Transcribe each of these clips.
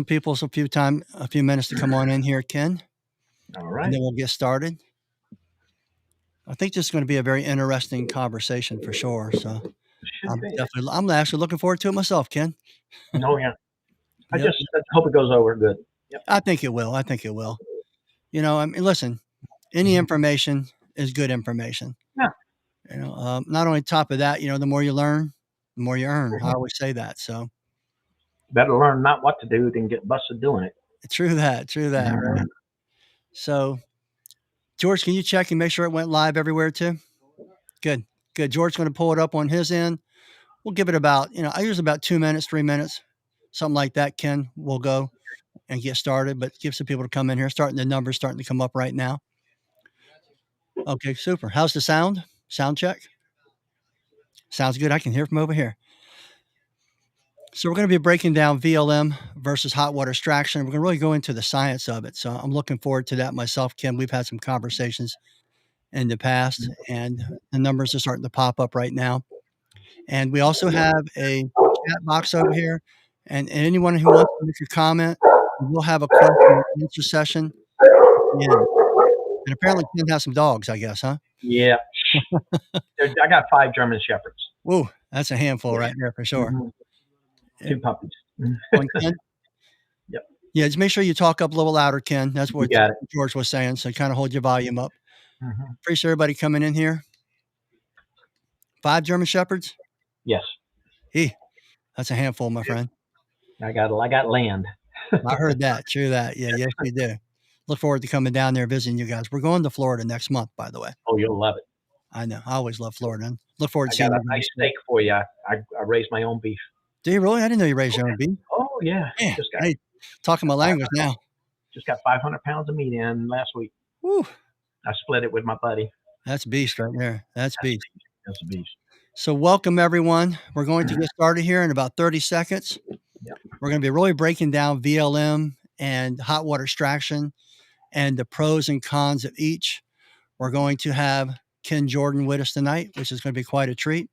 People a few minutes to come on in here, Ken, All and right. then we'll get started. I think this is going to be a very interesting conversation for sure. So Should be. I'm actually looking forward to it myself, Ken. Oh yeah. I Yep, just I hope it goes over good. Yep. I think it will. I think it will. I mean, listen, any Mhm. information is good information. Yeah. Not only top of that, the more you learn, the more you earn. I Mhm. always say that. So Better learn not what to do than get busted doing it. true that, right? Mhm. So George, can you check and make sure it went live everywhere too? Good, good. George's going to pull it up on his end. We'll give it about, I use about 2 minutes, 3 minutes, something like that. Ken will go and get started, but give some people to come in here. The numbers starting to come up right now. Okay, super. How's the sound? Sound check. Sounds good. I can hear from over here. So we're going to be breaking down VLM versus hot water extraction. We're going to really go into the science of it. So I'm looking forward to that myself, Ken. We've had some conversations in the past, and the numbers are starting to pop up right now. And we also have a chat box over here. And anyone who wants to make a comment, we'll have a question and answer session at the end. And apparently, Ken has some dogs, I guess, huh? Yeah. I got 5 German shepherds. Whoa, that's a handful Yeah. right there for sure. Mhm. Yeah. 2 puppies. One, Ken? Yep. Yeah, just make sure you talk up a little louder, Ken. That's You what got it. George was saying. So kind of hold your volume up. Mhm. Appreciate everybody coming in here. 5 German Shepherds? Yes. Hey, that's a handful, my friend. I got land. I heard that. True that. Yeah, yes, you do. Look forward to coming down there visiting you guys. We're going to Florida next month, by the way. Oh, you'll love it. I know. I always love Florida. And look forward to I got seeing a you nice guys too. steak for you. I raise my own beef. Do you really? I didn't know you raised Oh your yeah. own beef. Oh yeah. Man, Just got hey, talking my five, language now. just got 500 pounds of meat in last week. Woo, I split it with my buddy. that's beast right there. That's That's a beast. beast. That's a beast. So welcome everyone. We're going to get started here in about 30 seconds. Yep. We're going to be really breaking down VLM and hot water extraction and the pros and cons of each. We're going to have Ken Jordan with us tonight, which is going to be quite a treat.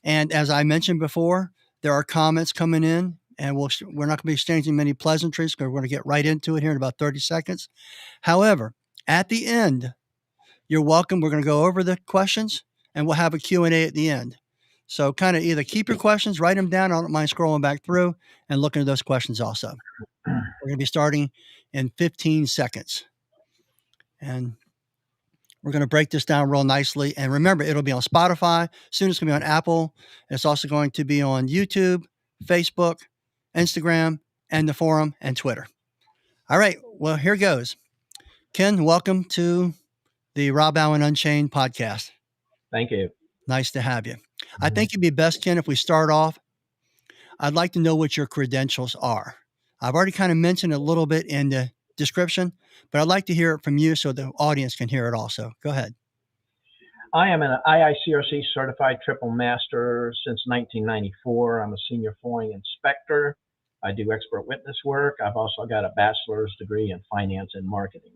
And as I mentioned before, there are comments coming in, and we're not going to be exchanging many pleasantries because we're going to get right into it here in about 30 seconds. However, at the end, you're welcome. We're going to go over the questions, and we'll have a Q&A at the end. So kind of either keep your questions, write them down. I don't mind scrolling back through and looking at those questions also. We're going to be starting in 15 seconds. And we're going to break this down real nicely. And remember, it'll be on Spotify. Soon it's going to be on Apple. It's also going to be on YouTube, Facebook, Instagram, and the forum and Twitter. All right. Well, here goes. Ken, welcome to the Rob Allen Unchained podcast. Thank you. Nice to have you. I think it'd be best, Ken, if we start off. I'd like to know what your credentials are. I've already kind of mentioned a little bit in the description, but I'd like to hear it from you so the audience can hear it also. Go ahead. I am an IICRC certified triple master since 1994. I'm a senior flooring inspector. I do expert witness work. I've also got a bachelor's degree in finance and marketing.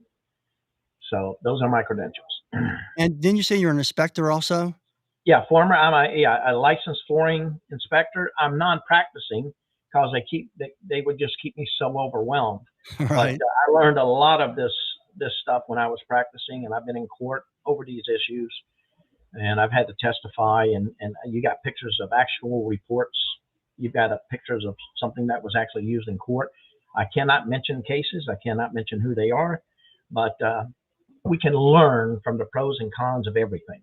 So those are my credentials. And didn't you say you're an inspector also? Yeah, I'm a licensed flooring inspector. I'm non-practicing because they would just keep me so overwhelmed. But Right. I learned a lot of this stuff when I was practicing, and I've been in court over these issues, and I've had to testify. And you got pictures of actual reports. You've got pictures of something that was actually used in court. I cannot mention cases. I cannot mention who they are, but we can learn from the pros and cons of everything.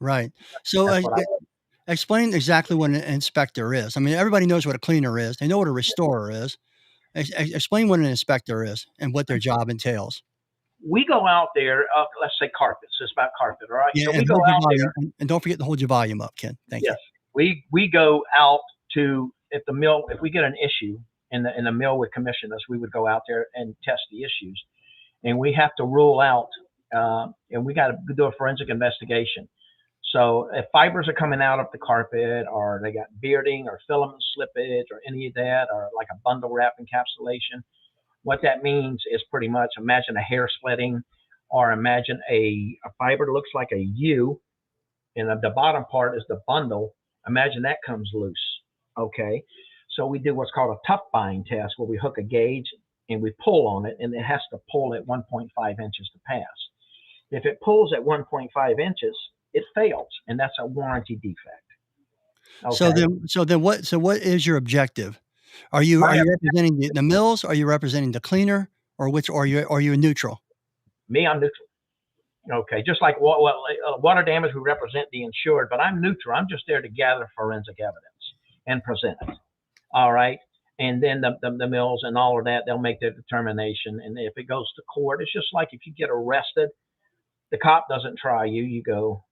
Right. So That's what I. explain exactly what an inspector is. I mean, everybody knows what a cleaner is. They know what a restorer is. Explain what an inspector is and what their job entails. We go out there. Let's say carpets. It's about carpet, all right? Yeah, So we and go hold your out volume, there. and don't forget to hold your volume up, Ken. Thank you. Yes, we go out to if the mill if we get an issue in the mill would commission us, we would go out there and test the issues, and we have to rule out, and we got to do a forensic investigation. So if fibers are coming out of the carpet, or they got bearding or filament slippage or any of that, or like a bundle wrap encapsulation, what that means is pretty much imagine a hair splitting, or imagine a fiber that looks like a U, and the bottom part is the bundle. Imagine that comes loose. Okay. So we do what's called a tough bind test, where we hook a gauge and we pull on it, and it has to pull at 1.5 inches to pass. If it pulls at 1.5 inches, it fails, and that's a warranty defect. So Okay. what is your objective? Are you representing the mills? Are you representing the cleaner, or which? Or are you neutral? Me, I'm neutral. Okay, just like water damage, we represent the insured, but I'm neutral. I'm just there to gather forensic evidence and present it. All right. And then the mills and all of that, they'll make their determination. And if it goes to court, it's just like if you get arrested, the cop doesn't try you, you go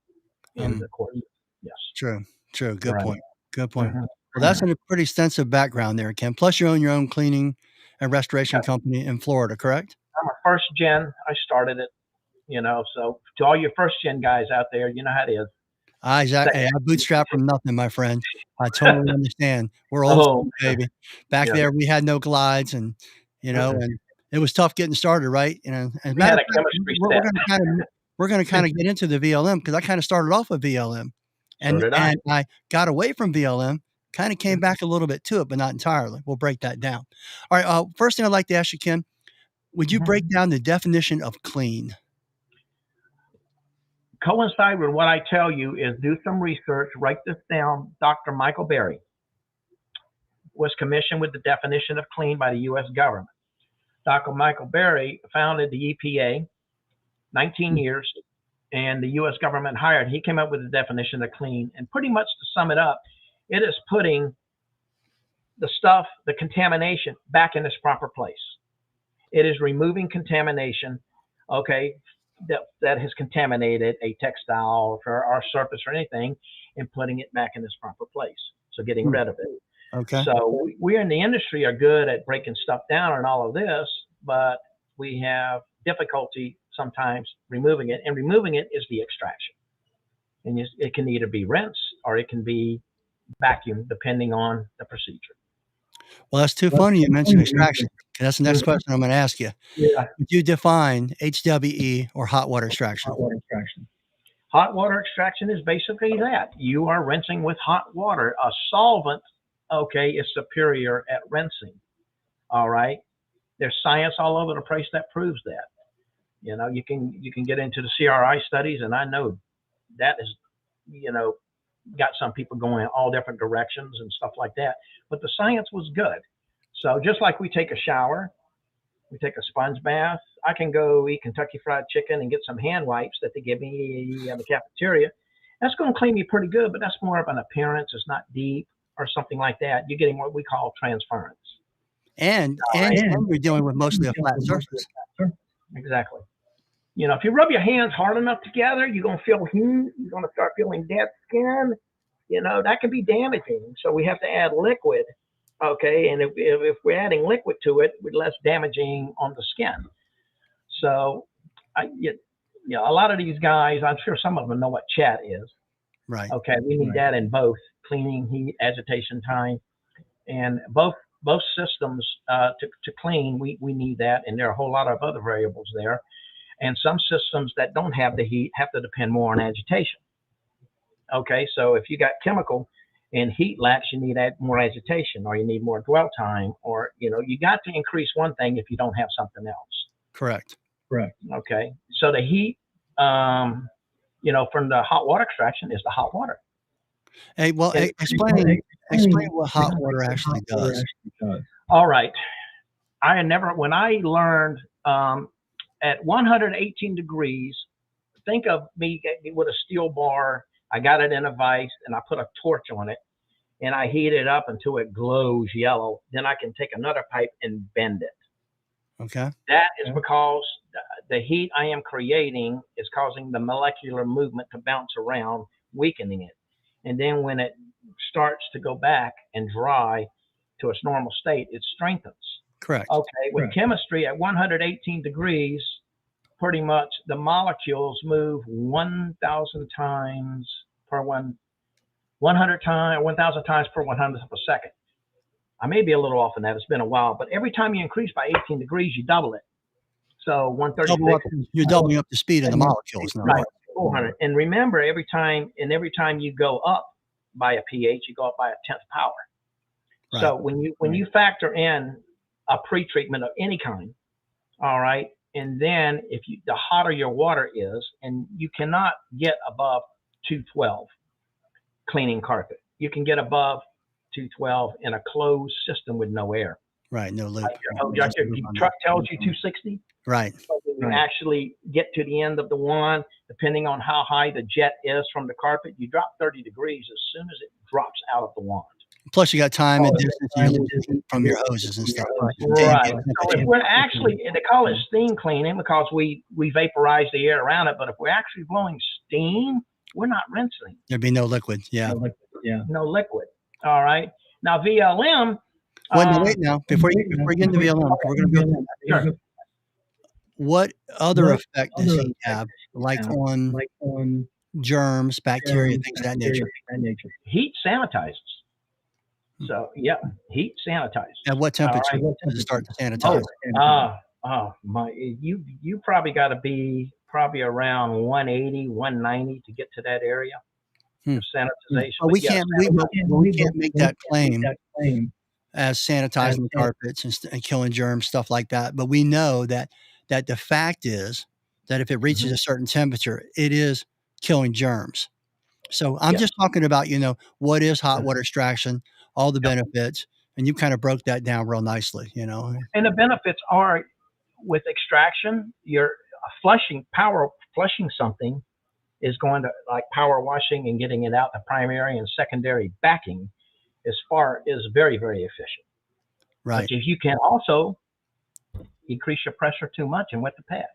in the court. Yes. True. Good Right. point. Good point. Mm-hmm. Well, that's a pretty extensive background there, Ken. Plus, you own your own cleaning and restoration company in Florida, correct? I'm a first gen. I started it, so to all your first gen guys out there, you know how it is. Exactly. I bootstrap from nothing, my friend. I totally understand. We're old school, baby. Back there, we had no glides, and and it was tough getting started, right? And we had a chemistry we're going to kind of get into the VLM, because I kind of started off with VLM, and I got away from VLM, kind of came back a little bit to it, but not entirely. We'll break that down. All right. First thing I'd like to ask you, Ken, would you break down the definition of clean? Coincide with what I tell you is do some research, write this down. Dr. Michael Berry was commissioned with the definition of clean by the U.S. government. Dr. Michael Berry founded the EPA, 19 years, and the U.S. government hired. He came up with the definition of clean, and pretty much to sum it up, it is putting the stuff, the contamination, back in its proper place. It is removing contamination, okay, that has contaminated a textile or our surface or anything, and putting it back in its proper place. So getting rid of it. Okay. So we in the industry are good at breaking stuff down and all of this, but we have difficulty sometimes removing it, and removing it is the extraction. And it can either be rinsed or it can be vacuumed, depending on the procedure. Well, that's too funny you mentioned extraction. That's the next question I'm going to ask you. Yeah. Would you define HWE or hot water extraction? Hot water extraction is basically that. You are rinsing with hot water. A solvent, okay, is superior at rinsing. All right. There's science all over the place that proves that. You can get into the CRI studies, and I know that is, got some people going in all different directions and stuff like that. But the science was good. So just like we take a shower, we take a sponge bath, I can go eat Kentucky Fried Chicken and get some hand wipes that they give me at the cafeteria. That's going to clean me pretty good, but that's more of an appearance. It's not deep or something like that. You're getting what we call transference. And you're dealing with mostly a flat surface. Exactly. If you rub your hands hard enough together, you're going to feel you're going to start feeling dead skin. That can be damaging. So we have to add liquid. Okay. And if we're adding liquid to it, we're less damaging on the skin. So a lot of these guys, I'm sure some of them know what chat is. Right. Okay. We need that in both cleaning, heat, agitation time, and both systems to clean. We need that. And there are a whole lot of other variables there. And some systems that don't have the heat have to depend more on agitation. Okay, so if you got chemical and heat lacks, you need more agitation, or you need more dwell time, or you got to increase one thing if you don't have something else. Correct. Okay, so the heat, from the hot water extraction is the hot water. Hey, well, explain what hot water actually does. All right, when I learned. At 118 degrees, think of me with a steel bar. I got it in a vise, and I put a torch on it, and I heat it up until it glows yellow. Then I can take another pipe and bend it. Okay. That is because the heat I am creating is causing the molecular movement to bounce around, weakening it. And then when it starts to go back and dry to its normal state, it strengthens. Correct. Okay, with chemistry at 118 degrees, pretty much the molecules move 1,000 times per 100 times, 1,000 times per 100th of a second. I may be a little off on that. It's been a while, but every time you increase by 18 degrees, you double it. So 136. You're doubling up the speed of the molecules. Right, 400. And remember, every time you go up by a pH, you go up by a 10th power. Right. So when you factor in a pre-treatment of any kind, all right, and then the hotter your water is, and you cannot get above 212 cleaning carpet. You can get above 212 in a closed system with no air. Right. No loop. Your truck tells you 260. Right. But when you actually get to the end of the wand, depending on how high the jet is from the carpet, you drop 30 degrees as soon as it drops out of the wand. Plus, you got time and distance from your hoses and stuff. Right. So if we're actually, they call it steam cleaning because we vaporize the air around it, but if we're actually blowing steam, we're not rinsing. There'd be no liquid. Yeah. No liquid. All right. Now VLM. Wait now. Before you get into VLM, we're going to go. Sure. What other effect does heat have, like on germs, bacteria, things of that nature? Heat sanitizes. So yeah, heat sanitizes. At what temperature does it start to sanitize? You probably got to be around 180, 190 to get to that area of sanitization. Well, we can't make that claim as sanitizing carpets and killing germs, stuff like that. But we know that the fact is that if it reaches a certain temperature, it is killing germs. So I'm just talking about, what is hot water extraction, all the benefits, and you kind of broke that down real nicely, And the benefits are with extraction, you're flushing something is going to, like power washing and getting it out, the primary and secondary backing is very, very efficient. Right. But if you can also increase your pressure too much and wet the pad.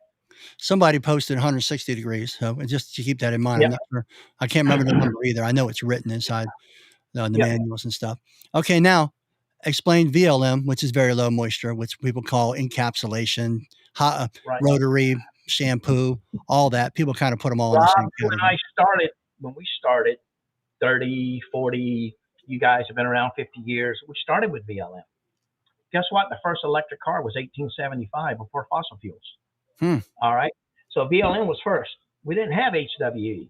Somebody posted 160 degrees. So just to keep that in mind, I'm not sure. I can't remember the number either. I know it's written inside the manuals and stuff. Okay. Now explain VLM, which is very low moisture, which people call encapsulation, rotary shampoo, all that. People kind of put them all in the same category. When we started 30, 40, you guys have been around 50 years. We started with VLM. Guess what? The first electric car was 1875 before fossil fuels. All right. So VLM was first. We didn't have HWE.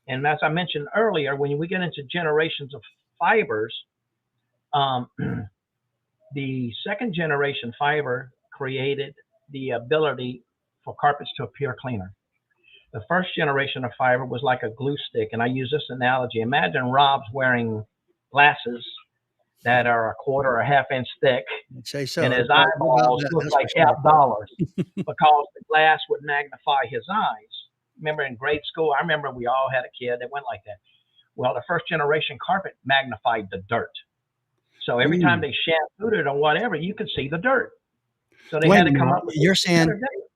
And as I mentioned earlier, when we get into generations of fibers, the second generation fiber created the ability for carpets to appear cleaner. The first generation of fiber was like a glue stick. And I use this analogy. Imagine Rob's wearing glasses that are a quarter or a half-inch thick, and his eyeballs look like $8 because the glass would magnify his eyes. Remember in grade school, I remember we all had a kid that went like that. Well, the first generation carpet magnified the dirt. So every time they shampooed it or whatever, you could see the dirt. So they had to come up with You're saying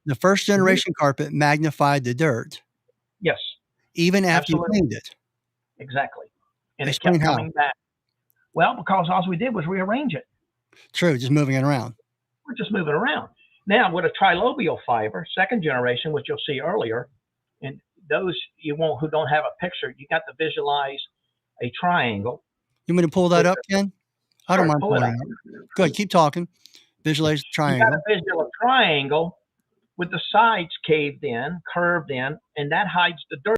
the first generation carpet magnified the dirt? Yes. Even after you cleaned it? Exactly. And it kept coming back. Well, because all we did was rearrange it. True, just moving it around. We're just moving around. Now, with a trilobial fiber, second generation, which you'll see earlier, and those who don't have a picture, you got to visualize a triangle. You want me to pull that up, Ken? I don't mind pulling it up. Good, keep talking. Visualize the triangle. You got to visualize a triangle with the sides caved in, curved in, and that hides the dirt.